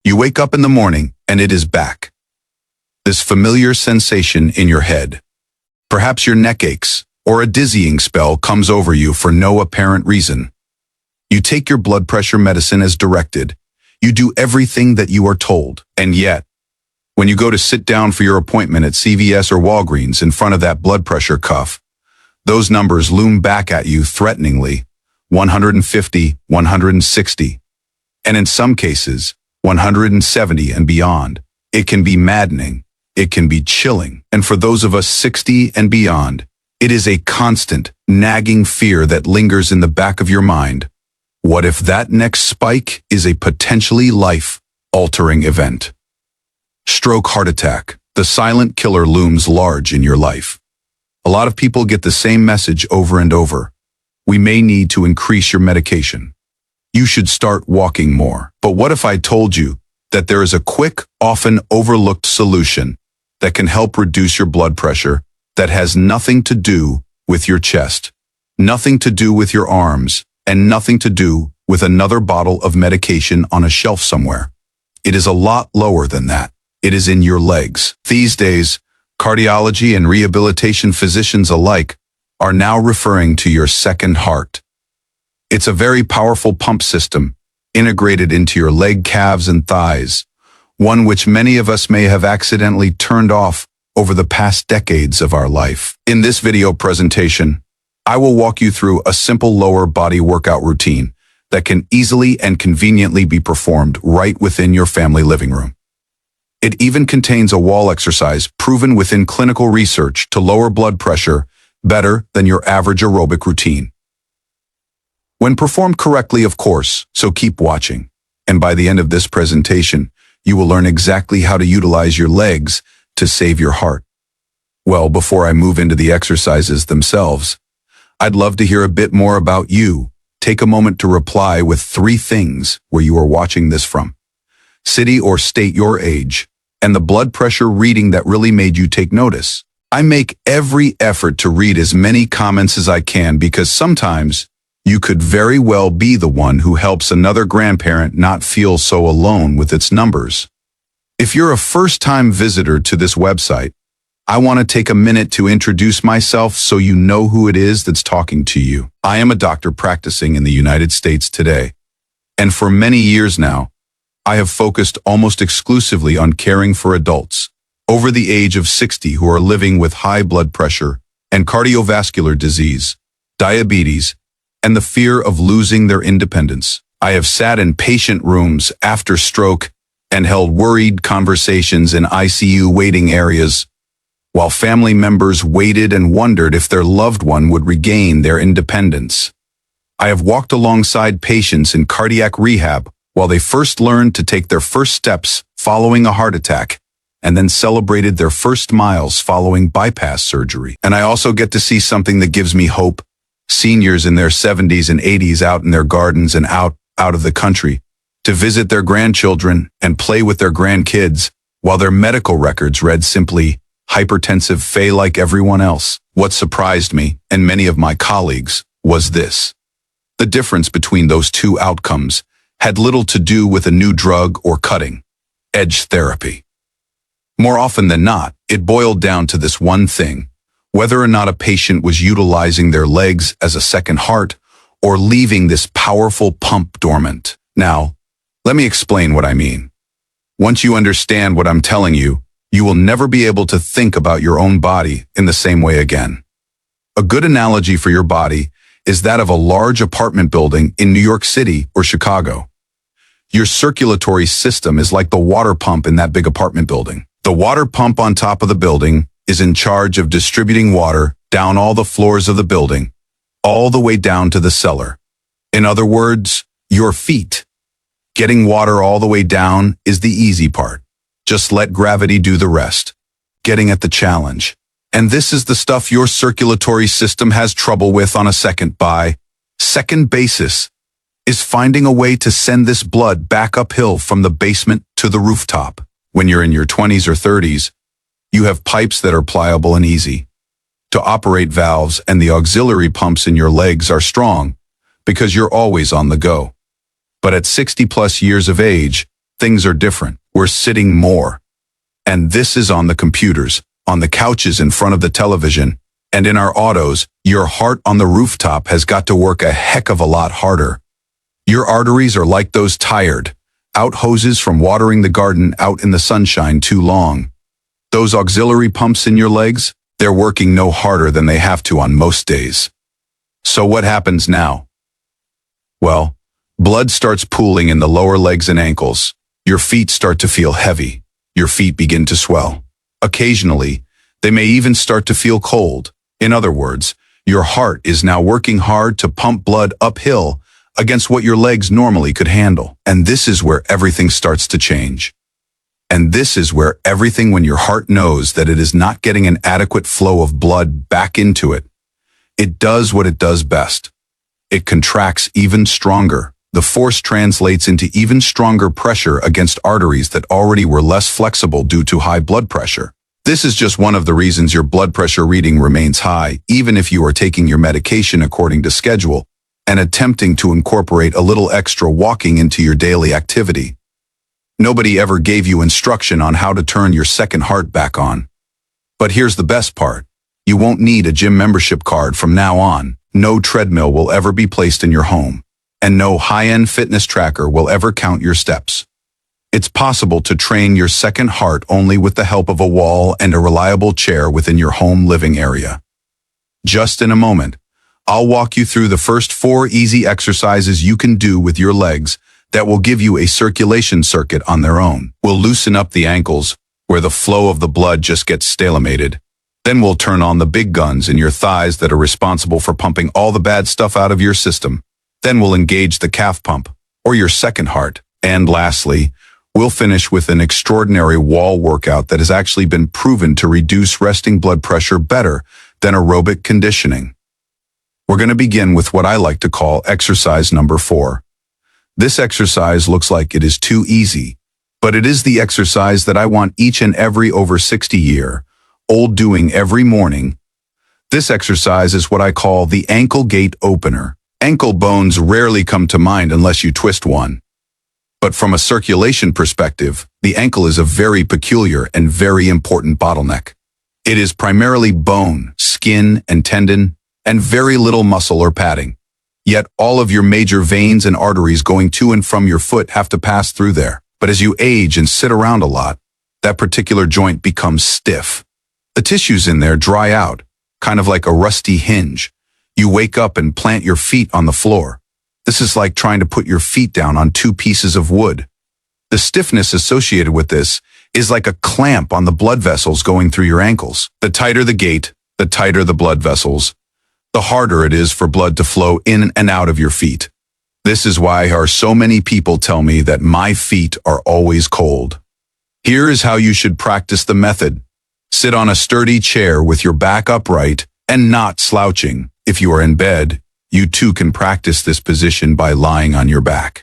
You wake up in the morning and it is back. This familiar sensation in your head. Perhaps your neck aches, or a dizzying spell comes over you for no apparent reason. You take your blood pressure medicine as directed. You do everything that you are told. And yet, when you go to sit down for your appointment at CVS or Walgreens in front of that blood pressure cuff, those numbers loom back at you threateningly, 150, 160, and in some cases, 170 and beyond. It can be maddening. It can be chilling. And for those of us 60 and beyond, it is a constant, nagging fear that lingers in the back of your mind. What if that next spike is a potentially life-altering event? Stroke, heart attack. The silent killer looms large in your life. A lot of people get the same message over and over. We may need to increase your medication. You should start walking more. But what if I told you that there is a quick, often overlooked solution that can help reduce your blood pressure that has nothing to do with your chest, nothing to do with your arms, and nothing to do with another bottle of medication on a shelf somewhere? It is a lot lower than that. It is in your legs. These days, cardiology and rehabilitation physicians alike are now referring to your second heart. It's a very powerful pump system integrated into your leg calves and thighs, one which many of us may have accidentally turned off over the past decades of our life. In this video presentation, I will walk you through a simple lower body workout routine that can easily and conveniently be performed right within your family living room. It even contains a wall exercise proven within clinical research to lower blood pressure better than your average aerobic routine. When performed correctly, of course, so keep watching. And by the end of this presentation, you will learn exactly how to utilize your legs to save your heart. Well, before I move into the exercises themselves, I'd love to hear a bit more about you. Take a moment to reply with 3 things where you are watching this from. City or state your age, and the blood pressure reading that really made you take notice. I make every effort to read as many comments as I can because sometimes you could very well be the one who helps another grandparent not feel so alone with its numbers. If you're a first-time visitor to this website, I want to take a minute to introduce myself so you know who it is that's talking to you. I am a doctor practicing in the United States today, and for many years now, I have focused almost exclusively on caring for adults over the age of 60 who are living with high blood pressure and cardiovascular disease, diabetes, and the fear of losing their independence. I have sat in patient rooms after stroke and held worried conversations in ICU waiting areas while family members waited and wondered if their loved one would regain their independence. I have walked alongside patients in cardiac rehab while they first learned to take their first steps following a heart attack and then celebrated their first miles following bypass surgery. And I also get to see something that gives me hope. Seniors in their 70s and 80s out in their gardens and out of the country to visit their grandchildren and play with their grandkids while their medical records read simply hypertensive Faye like everyone else. What surprised me and many of my colleagues was this. The difference between those two outcomes had little to do with a new drug or cutting-edge therapy. More often than not, it boiled down to this one thing: whether or not a patient was utilizing their legs as a second heart or leaving this powerful pump dormant. Now, let me explain what I mean. Once you understand what I'm telling you, you will never be able to think about your own body in the same way again. A good analogy for your body is that of a large apartment building in New York City or Chicago. Your circulatory system is like the water pump in that big apartment building. The water pump on top of the building is in charge of distributing water down all the floors of the building, all the way down to the cellar. In other words, your feet. Getting water all the way down is the easy part. Just let gravity do the rest. Getting at the challenge. And this is the stuff your circulatory system has trouble with on a second basis, is finding a way to send this blood back uphill from the basement to the rooftop. When you're in your 20s or 30s, you have pipes that are pliable and easy to operate. Valves and the auxiliary pumps in your legs are strong because you're always on the go. But at 60 plus years of age, things are different. We're sitting more. And this is on the computers, on the couches in front of the television, and in our autos. Your heart on the rooftop has got to work a heck of a lot harder. Your arteries are like those tired out hoses from watering the garden out in the sunshine too long. Those auxiliary pumps in your legs, they're working no harder than they have to on most days. So what happens now? Well, blood starts pooling in the lower legs and ankles. Your feet start to feel heavy. Your feet begin to swell. Occasionally, they may even start to feel cold. In other words, your heart is now working hard to pump blood uphill against what your legs normally could handle. And this is where everything starts to change. And this is where everything, when your heart knows that it is not getting an adequate flow of blood back into it, it does what it does best. It contracts even stronger. The force translates into even stronger pressure against arteries that already were less flexible due to high blood pressure. This is just one of the reasons your blood pressure reading remains high, even if you are taking your medication according to schedule and attempting to incorporate a little extra walking into your daily activity. Nobody ever gave you instruction on how to turn your second heart back on. But here's the best part. You won't need a gym membership card from now on. No treadmill will ever be placed in your home, and no high-end fitness tracker will ever count your steps. It's possible to train your second heart only with the help of a wall and a reliable chair within your home living area. Just in a moment, I'll walk you through the first 4 easy exercises you can do with your legs that will give you a circulation circuit on their own. We'll loosen up the ankles, where the flow of the blood just gets stalemated. Then we'll turn on the big guns in your thighs that are responsible for pumping all the bad stuff out of your system. Then we'll engage the calf pump, or your second heart. And lastly, we'll finish with an extraordinary wall workout that has actually been proven to reduce resting blood pressure better than aerobic conditioning. We're going to begin with what I like to call exercise number 4. This exercise looks like it is too easy, but it is the exercise that I want each and every over 60-year-old doing every morning. This exercise is what I call the ankle gate opener. Ankle bones rarely come to mind unless you twist one. But from a circulation perspective, the ankle is a very peculiar and very important bottleneck. It is primarily bone, skin, and tendon, and very little muscle or padding. Yet all of your major veins and arteries going to and from your foot have to pass through there. But as you age and sit around a lot, that particular joint becomes stiff. The tissues in there dry out, kind of like a rusty hinge. You wake up and plant your feet on the floor. This is like trying to put your feet down on 2 pieces of wood. The stiffness associated with this is like a clamp on the blood vessels going through your ankles. The tighter the gait, the tighter the blood vessels, the harder it is for blood to flow in and out of your feet. This is why so many people tell me that my feet are always cold. Here is how you should practice the method. Sit on a sturdy chair with your back upright and not slouching. If you are in bed, you too can practice this position by lying on your back.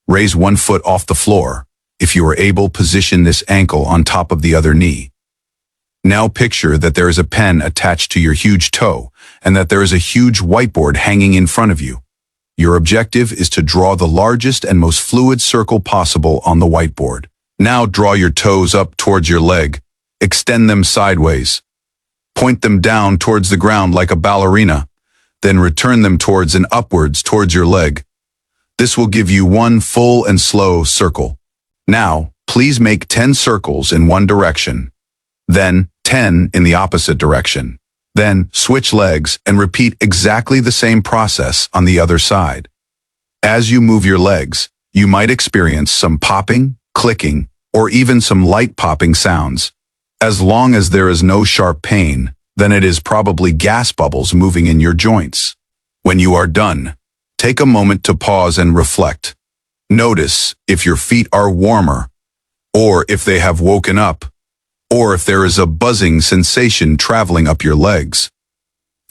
Raise one foot off the floor. If you are able, position this ankle on top of the other knee. Now picture that there is a pen attached to your huge toe and that there is a huge whiteboard hanging in front of you. Your objective is to draw the largest and most fluid circle possible on the whiteboard. Now draw your toes up towards your leg. Extend them sideways. Point them down towards the ground like a ballerina. Then return them towards and upwards towards your leg. This will give you one full and slow circle. Now, please make 10 circles in one direction. Then 10 in the opposite direction. Then switch legs and repeat exactly the same process on the other side. As you move your legs, you might experience some popping, clicking, or even some light popping sounds. As long as there is no sharp pain, then it is probably gas bubbles moving in your joints. When you are done, take a moment to pause and reflect. Notice if your feet are warmer, or if they have woken up, or if there is a buzzing sensation traveling up your legs.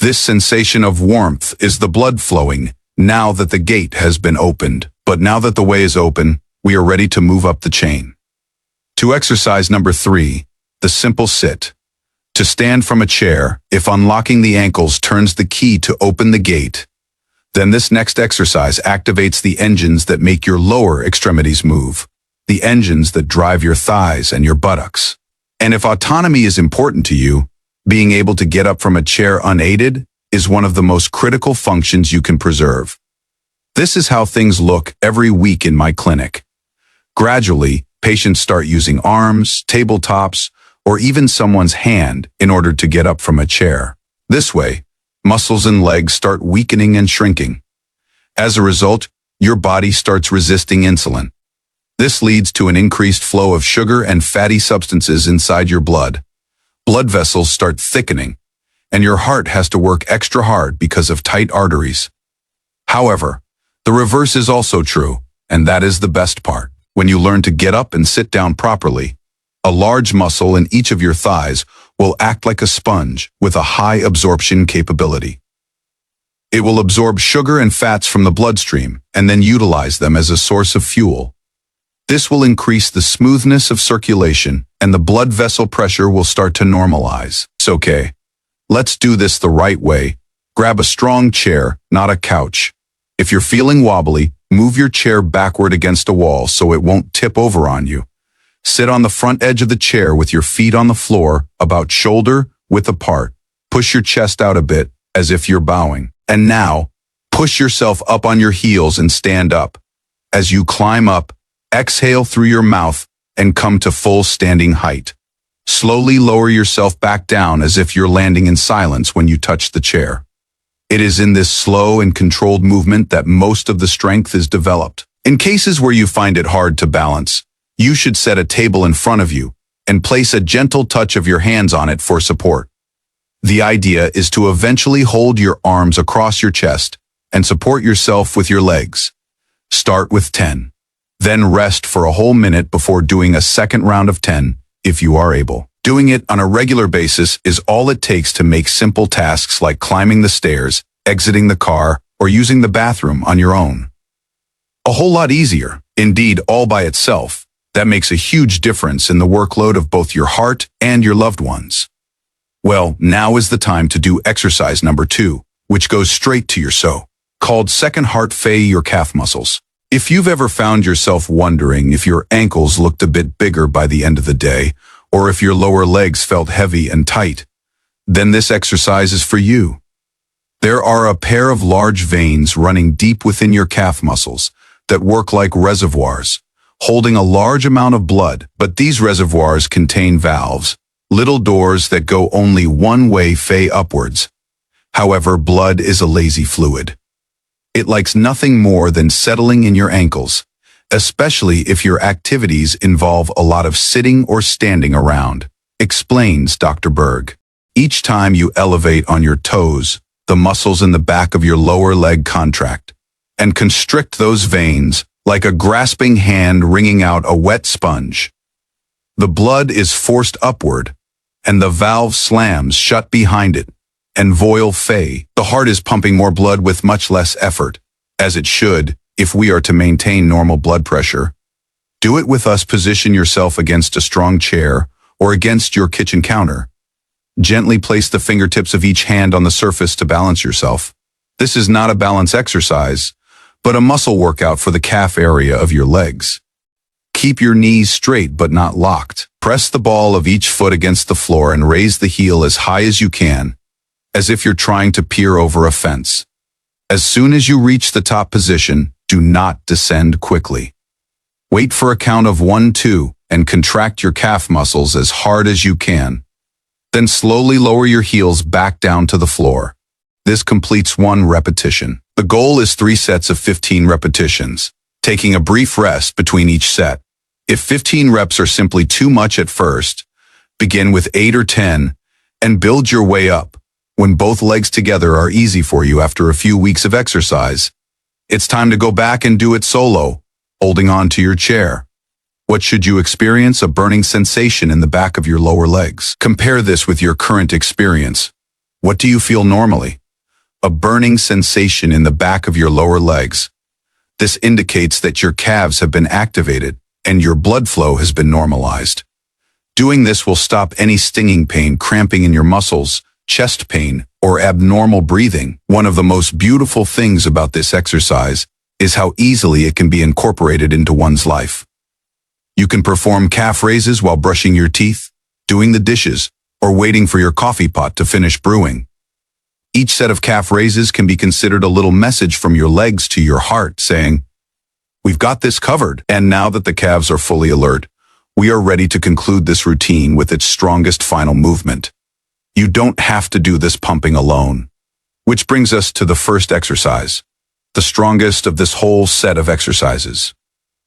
This sensation of warmth is the blood flowing now that the gate has been opened. But now that the way is open, we are ready to move up the chain. To exercise number 3, the simple sit. To stand from a chair, if unlocking the ankles turns the key to open the gate, then this next exercise activates the engines that make your lower extremities move. the engines that drive your thighs and your buttocks. And if autonomy is important to you, being able to get up from a chair unaided is one of the most critical functions you can preserve. This is how things look every week in my clinic. Gradually, patients start using arms, tabletops, or even someone's hand in order to get up from a chair. This way, muscles and legs start weakening and shrinking. As a result, your body starts resisting insulin. This leads to an increased flow of sugar and fatty substances inside your blood. Blood vessels start thickening, and your heart has to work extra hard because of tight arteries. However, the reverse is also true, and that is the best part. When you learn to get up and sit down properly, a large muscle in each of your thighs will act like a sponge with a high absorption capability. It will absorb sugar and fats from the bloodstream and then utilize them as a source of fuel. This will increase the smoothness of circulation and the blood vessel pressure will start to normalize. It's okay. Let's do this the right way. Grab a strong chair, not a couch. If you're feeling wobbly, move your chair backward against a wall so it won't tip over on you. Sit on the front edge of the chair with your feet on the floor, about shoulder width apart. Push your chest out a bit, as if you're bowing. And now, push yourself up on your heels and stand up. As you climb up, exhale through your mouth and come to full standing height. Slowly lower yourself back down as if you're landing in silence when you touch the chair. It is in this slow and controlled movement that most of the strength is developed. In cases where you find it hard to balance, you should set a table in front of you and place a gentle touch of your hands on it for support. The idea is to eventually hold your arms across your chest and support yourself with your legs. Start with 10. Then rest for a whole minute before doing a second round of 10, if you are able. Doing it on a regular basis is all it takes to make simple tasks like climbing the stairs, exiting the car, or using the bathroom on your own a whole lot easier. Indeed, all by itself, that makes a huge difference in the workload of both your heart and your loved ones. Well, now is the time to do exercise number 2, which goes straight to your so-called second heart your calf muscles. If you've ever found yourself wondering if your ankles looked a bit bigger by the end of the day, or if your lower legs felt heavy and tight, then this exercise is for you. There are a pair of large veins running deep within your calf muscles that work like reservoirs, holding a large amount of blood, but these reservoirs contain valves, little doors that go only one way upwards. However, blood is a lazy fluid. It likes nothing more than settling in your ankles, especially if your activities involve a lot of sitting or standing around, explains Dr. Berg. Each time you elevate on your toes, the muscles in the back of your lower leg contract and constrict those veins like a grasping hand wringing out a wet sponge. The blood is forced upward, and the valve slams shut behind it, and the heart is pumping more blood with much less effort, as it should, if we are to maintain normal blood pressure. Do it with us. Position yourself against a strong chair or against your kitchen counter. Gently place the fingertips of each hand on the surface to balance yourself. This is not a balance exercise, but a muscle workout for the calf area of your legs. Keep your knees straight but not locked. Press the ball of each foot against the floor and raise the heel as high as you can, as if you're trying to peer over a fence. As soon as you reach the top position, do not descend quickly. Wait for a count of 1, 2, and contract your calf muscles as hard as you can. Then slowly lower your heels back down to the floor. This completes 1 repetition. The goal is 3 sets of 15 repetitions, taking a brief rest between each set. If 15 reps are simply too much at first, begin with 8 or 10 and build your way up. When both legs together are easy for you after a few weeks of exercise, it's time to go back and do it solo, holding on to your chair. What should you experience? A burning sensation in the back of your lower legs. Compare this with your current experience. What do you feel normally? A burning sensation in the back of your lower legs. This indicates that your calves have been activated and your blood flow has been normalized. Doing this will stop any stinging pain, cramping in your muscles, chest pain, or abnormal breathing. One of the most beautiful things about this exercise is how easily it can be incorporated into one's life. You can perform calf raises while brushing your teeth, doing the dishes, or waiting for your coffee pot to finish brewing. Each set of calf raises can be considered a little message from your legs to your heart saying, "We've got this covered." And now that the calves are fully alert, we are ready to conclude this routine with its strongest final movement. You don't have to do this pumping alone. Which brings us to the first exercise, the strongest of this whole set of exercises.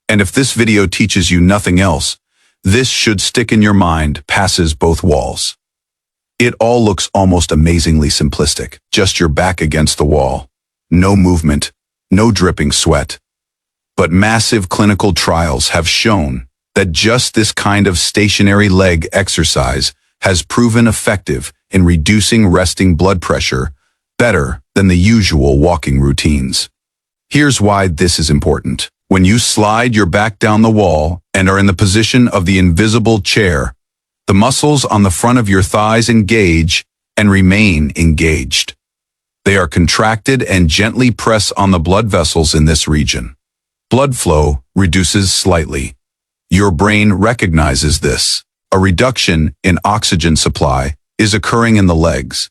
And if this video teaches you nothing else, this should stick in your mind, passes both walls. It all looks almost amazingly simplistic. Just your back against the wall. No movement, no dripping sweat. But massive clinical trials have shown that just this kind of stationary leg exercise has proven effective in reducing resting blood pressure better than the usual walking routines. Here's why this is important. When you slide your back down the wall and are in the position of the invisible chair, the muscles on the front of your thighs engage and remain engaged. They are contracted and gently press on the blood vessels in this region. Blood flow reduces slightly. Your brain recognizes this. A reduction in oxygen supply is occurring in the legs.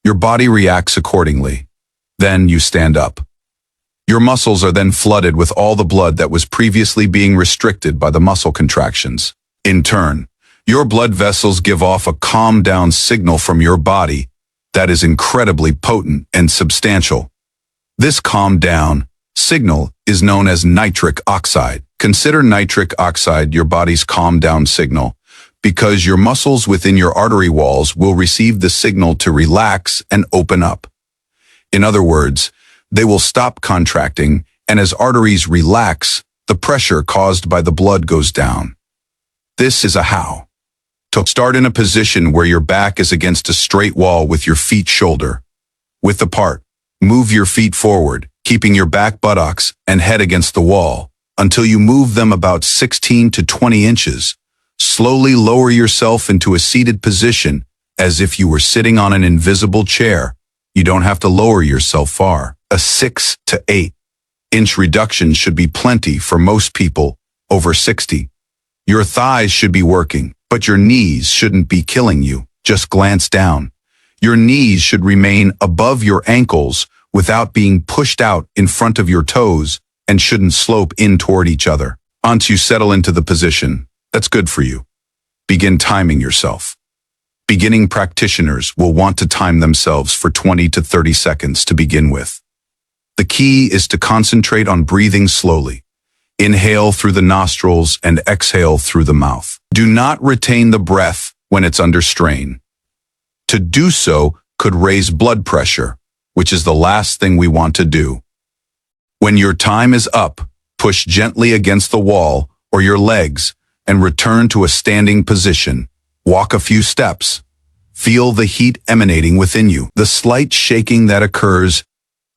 Your body reacts accordingly. Then you stand up. Your muscles are then flooded with all the blood that was previously being restricted by the muscle contractions. In turn, your blood vessels give off a calm down signal from your body that is incredibly potent and substantial. This calm down signal is known as nitric oxide. Consider nitric oxide your body's calm down signal, because your muscles within your artery walls will receive the signal to relax and open up. In other words, they will stop contracting, and as arteries relax, the pressure caused by the blood goes down. This is a how. To start in a position where your back is against a straight wall with your feet shoulder width apart. Move your feet forward, keeping your back buttocks and head against the wall until you move them about 16 to 20 inches. Slowly lower yourself into a seated position as if you were sitting on an invisible chair. You don't have to lower yourself far. A 6 to 8 inch reduction should be plenty for most people over 60. Your thighs should be working, but your knees shouldn't be killing you. Just glance down. Your knees should remain above your ankles without being pushed out in front of your toes and shouldn't slope in toward each other. Once you settle into the position, that's good for you. Begin timing yourself. Beginning practitioners will want to time themselves for 20 to 30 seconds to begin with. The key is to concentrate on breathing slowly. Inhale through the nostrils and exhale through the mouth. Do not retain the breath when it's under strain. To do so could raise blood pressure, which is the last thing we want to do. When your time is up, push gently against the wall or your legs and return to a standing position. Walk a few steps. Feel the heat emanating within you. The slight shaking that occurs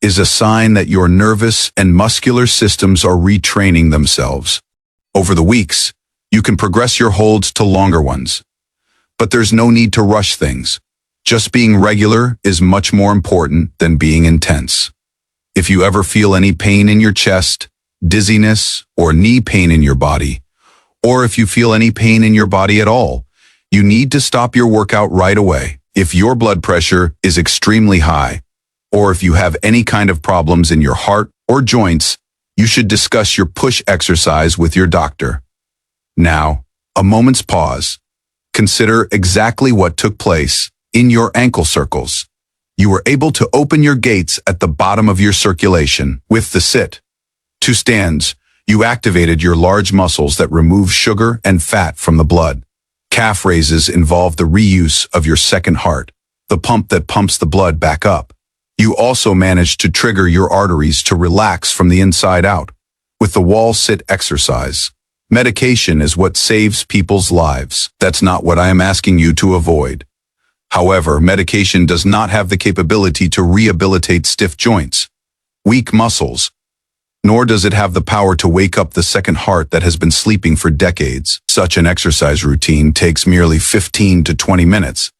is a sign that your nervous and muscular systems are retraining themselves. Over the weeks, you can progress your holds to longer ones. But there's no need to rush things. Just being regular is much more important than being intense. If you ever feel any pain in your chest, dizziness, or knee pain in your body, or if you feel any pain in your body at all, you need to stop your workout right away. If your blood pressure is extremely high, or if you have any kind of problems in your heart or joints, you should discuss your push exercise with your doctor. Now, a moment's pause. Consider exactly what took place in your ankle circles. You were able to open your gates at the bottom of your circulation with the sit. To stands, you activated your large muscles that remove sugar and fat from the blood. Calf raises involve the reuse of your second heart, the pump that pumps the blood back up. You also managed to trigger your arteries to relax from the inside out with the wall sit exercise. Medication is what saves people's lives. That's not what I am asking you to avoid. However, medication does not have the capability to rehabilitate stiff joints, weak muscles, nor does it have the power to wake up the second heart that has been sleeping for decades. Such an exercise routine takes merely 15 to 20 minutes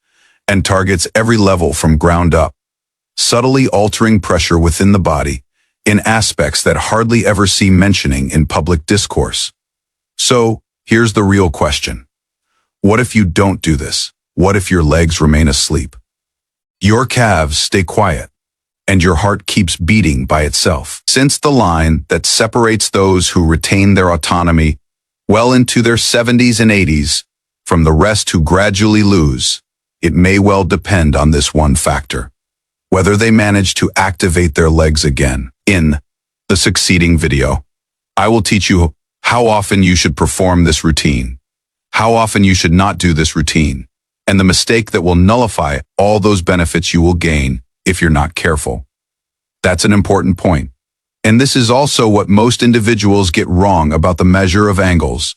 and targets every level from ground up, subtly altering pressure within the body in aspects that hardly ever see mentioning in public discourse. So, Here's the real question. What if you don't do this? What if your legs remain asleep? Your calves stay quiet, and your heart keeps beating by itself. Since the line that separates those who retain their autonomy well into their 70s and 80s from the rest who gradually lose, it may well depend on this one factor: whether they manage to activate their legs again. In the succeeding video, I will teach you how often you should perform this routine, how often you should not do this routine, and the mistake that will nullify all those benefits you will gain if you're not careful. That's an important point. And this is also what most individuals get wrong about the measure of angles.